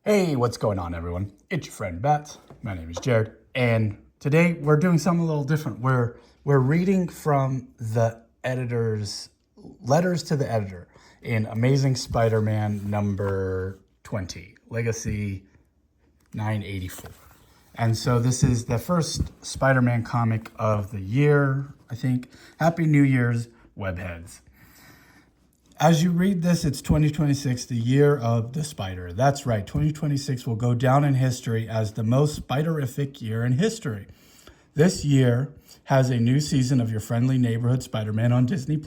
Hey, what's going on, everyone? It's your friend Bats. My name is Jared, and today we're doing something a little different. We're reading from the editor's letters to the editor in Amazing Spider-Man number 20, Legacy 984. And so this is the first Spider-Man comic of the year, I think. Happy New Year's, webheads. As you read this, it's 2026, the year of the spider. That's right, 2026 will go down in history as the most spiderific year in history. This year has a new season of your friendly neighborhood Spider-Man on Disney+,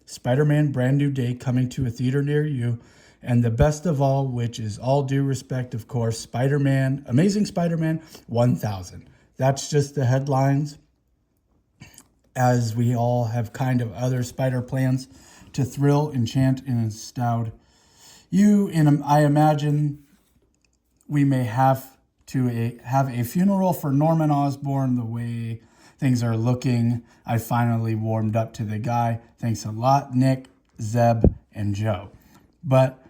Spider-Man Brand New Day coming to a theater near you, and the best of all, which is all due respect, of course, Spider-Man, Amazing Spider-Man 1000. That's just the headlines, as we all have kind of other spider plans to thrill, enchant, and astound you. And I imagine we may have to have a funeral for Norman Osborn the way things are looking. I finally warmed up to the guy. Thanks a lot, Nick, Zeb, and Joe. But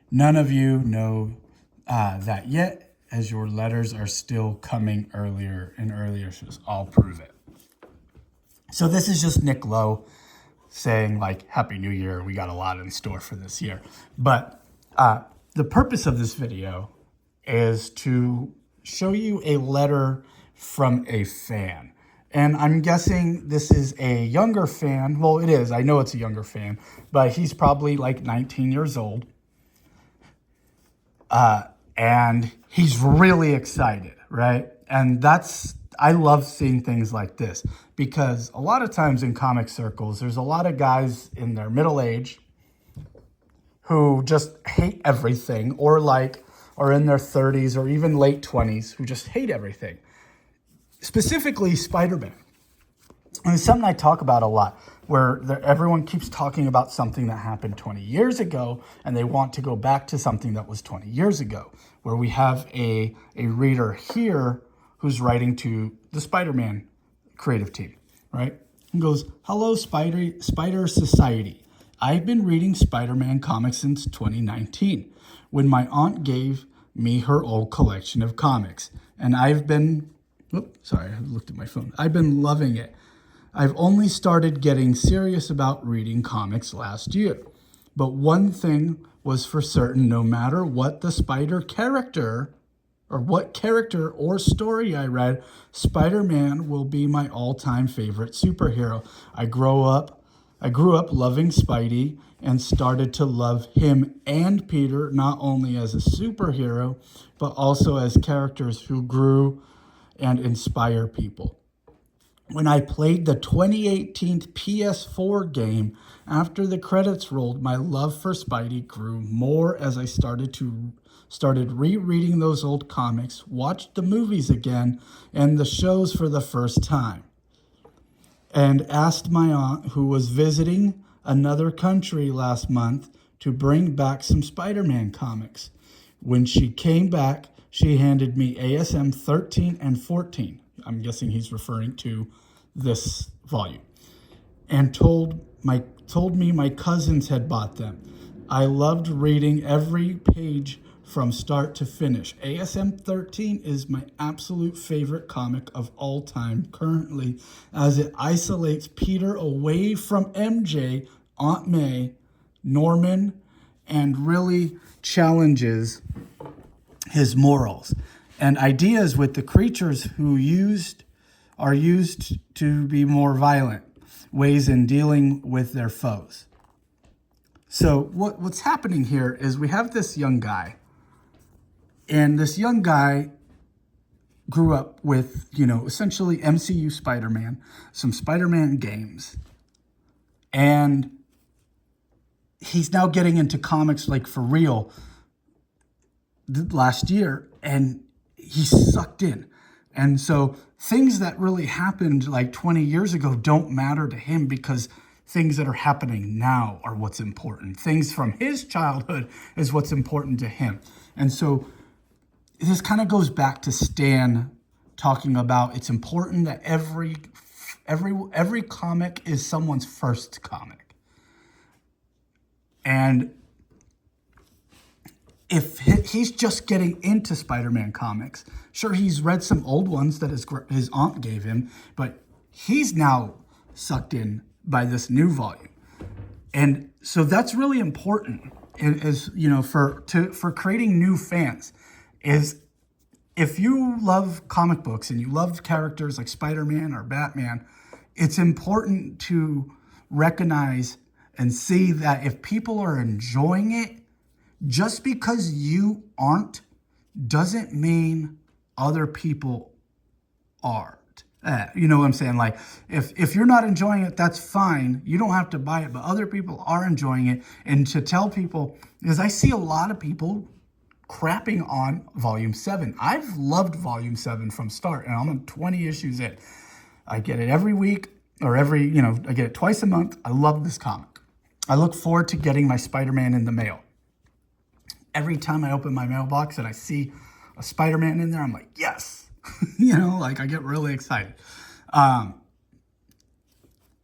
none of you know that yet, as your letters are still coming earlier and earlier. So I'll prove it. So this is just Nick Lowe saying, like, Happy New Year. We got a lot in store for this year. But the purpose of this video is to show you a letter from a fan. And I'm guessing this is a younger fan. Well, it is. I know it's a younger fan. But he's probably like 19 years old. And he's really excited, right? And I love seeing things like this because a lot of times in comic circles, there's a lot of guys in their middle age who just hate everything, or in their 30s or even late 20s who just hate everything. Specifically Spider-Man. And it's something I talk about a lot, where everyone keeps talking about something that happened 20 years ago, and they want to go back to something that was 20 years ago, where we have a reader here who's writing to the Spider-Man creative team, right? He goes, "Hello, Spider Society. I've been reading Spider-Man comics since 2019, when my aunt gave me her old collection of comics. And I've been loving it. I've only started getting serious about reading comics last year. But one thing was for certain, no matter what the Spider character or what character or story I read, Spider-Man will be my all-time favorite superhero. I grew up loving Spidey and started to love him and Peter, not only as a superhero, but also as characters who grew and inspire people. When I played the 2018 PS4 game, after the credits rolled, my love for Spidey grew more as I started rereading those old comics, watched the movies again and the shows for the first time, and asked my aunt, who was visiting another country last month, to bring back some Spider-Man comics. When she came back, she handed me ASM 13 and 14. I'm guessing he's referring to this volume, and told me my cousins had bought them. I loved reading every page from start to finish. ASM 13 is my absolute favorite comic of all time currently, as it isolates Peter away from MJ, Aunt May, Norman, and really challenges his morals and ideas with the creatures who are used to be more violent ways in dealing with their foes. So what's happening here is we have this young guy, and this young guy grew up with, essentially MCU Spider-Man, some Spider-Man games, and he's now getting into comics like for real last year, and he's sucked in. And so things that really happened like 20 years ago don't matter to him, because things that are happening now are what's important. Things from his childhood is what's important to him. And so this kind of goes back to Stan talking about it's important that every comic is someone's first comic. And if he's just getting into Spider-Man comics, sure, he's read some old ones that his aunt gave him, but he's now sucked in by this new volume. And so that's really important, is, you know, for creating new fans, is if you love comic books and you love characters like Spider-Man or Batman, it's important to recognize and see that if people are enjoying it, just because you aren't doesn't mean other people aren't. You know what I'm saying? Like, if you're not enjoying it, that's fine. You don't have to buy it, but other people are enjoying it. And to tell people, because I see a lot of people crapping on Volume 7. I've loved Volume 7 from start, and I'm on 20 issues in. I get it every week, or I get it twice a month. I love this comic. I look forward to getting my Spider-Man in the mail. Every time I open my mailbox and I see a Spider-Man in there, I'm like, yes. Like, I get really excited.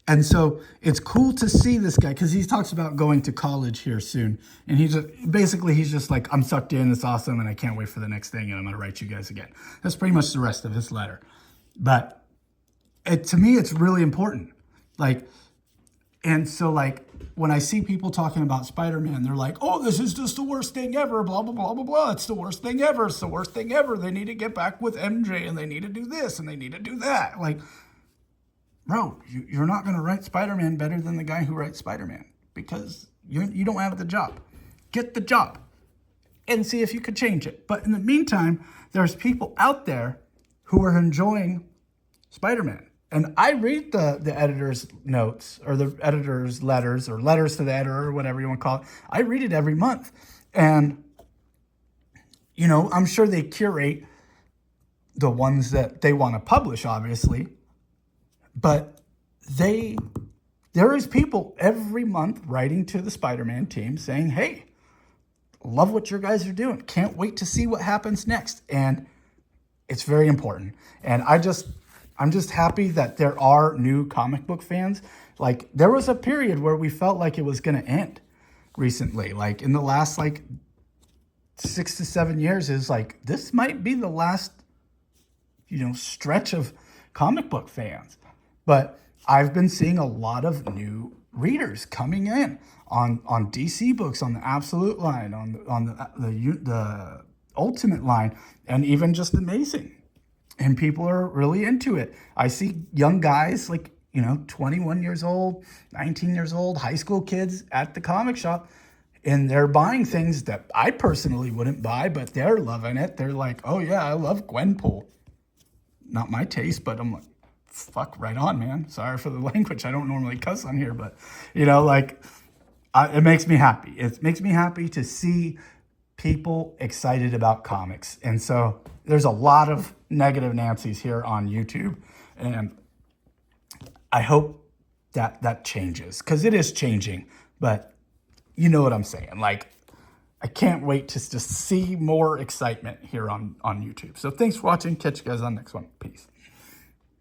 And so it's cool to see this guy, because he talks about going to college here soon. And he's just like, I'm sucked in, it's awesome, and I can't wait for the next thing, and I'm going to write you guys again. That's pretty much the rest of his letter. But to me, it's really important. And so, when I see people talking about Spider-Man, they're like, oh, this is just the worst thing ever, blah, blah, blah, blah, blah. It's the worst thing ever. It's the worst thing ever. They need to get back with MJ, and they need to do this, and they need to do that. Like, bro, you're not going to write Spider-Man better than the guy who writes Spider-Man, because you don't have the job. Get the job and see if you could change it. But in the meantime, there's people out there who are enjoying Spider-Man. And I read the editor's notes, or the editor's letters, or letters to the editor, or whatever you want to call it. I read it every month. And, I'm sure they curate the ones that they want to publish, obviously. But there is people every month writing to the Spider-Man team saying, hey, love what your guys are doing. Can't wait to see what happens next. And it's very important. And I'm just happy that there are new comic book fans. Like, there was a period where we felt like it was going to end recently. Like, in the last, 6 to 7 years, is like, this might be the last, stretch of comic book fans. But I've been seeing a lot of new readers coming in on DC books, on the Absolute line, on the Ultimate line, and even just Amazing. And people are really into it. I see young guys 21 years old, 19 years old, high school kids at the comic shop, and they're buying things that I personally wouldn't buy, but they're loving it. They're like, oh yeah, I love Gwenpool. Not my taste, but I'm like, fuck, right on, man. Sorry for the language. I don't normally cuss on here, but it makes me happy. It makes me happy to see people excited about comics. And so there's a lot of negative Nancy's here on YouTube, and I hope that changes, because it is changing. But you know what I'm saying. Like, I can't wait to just see more excitement here on YouTube. So thanks for watching. Catch you guys on the next one. Peace.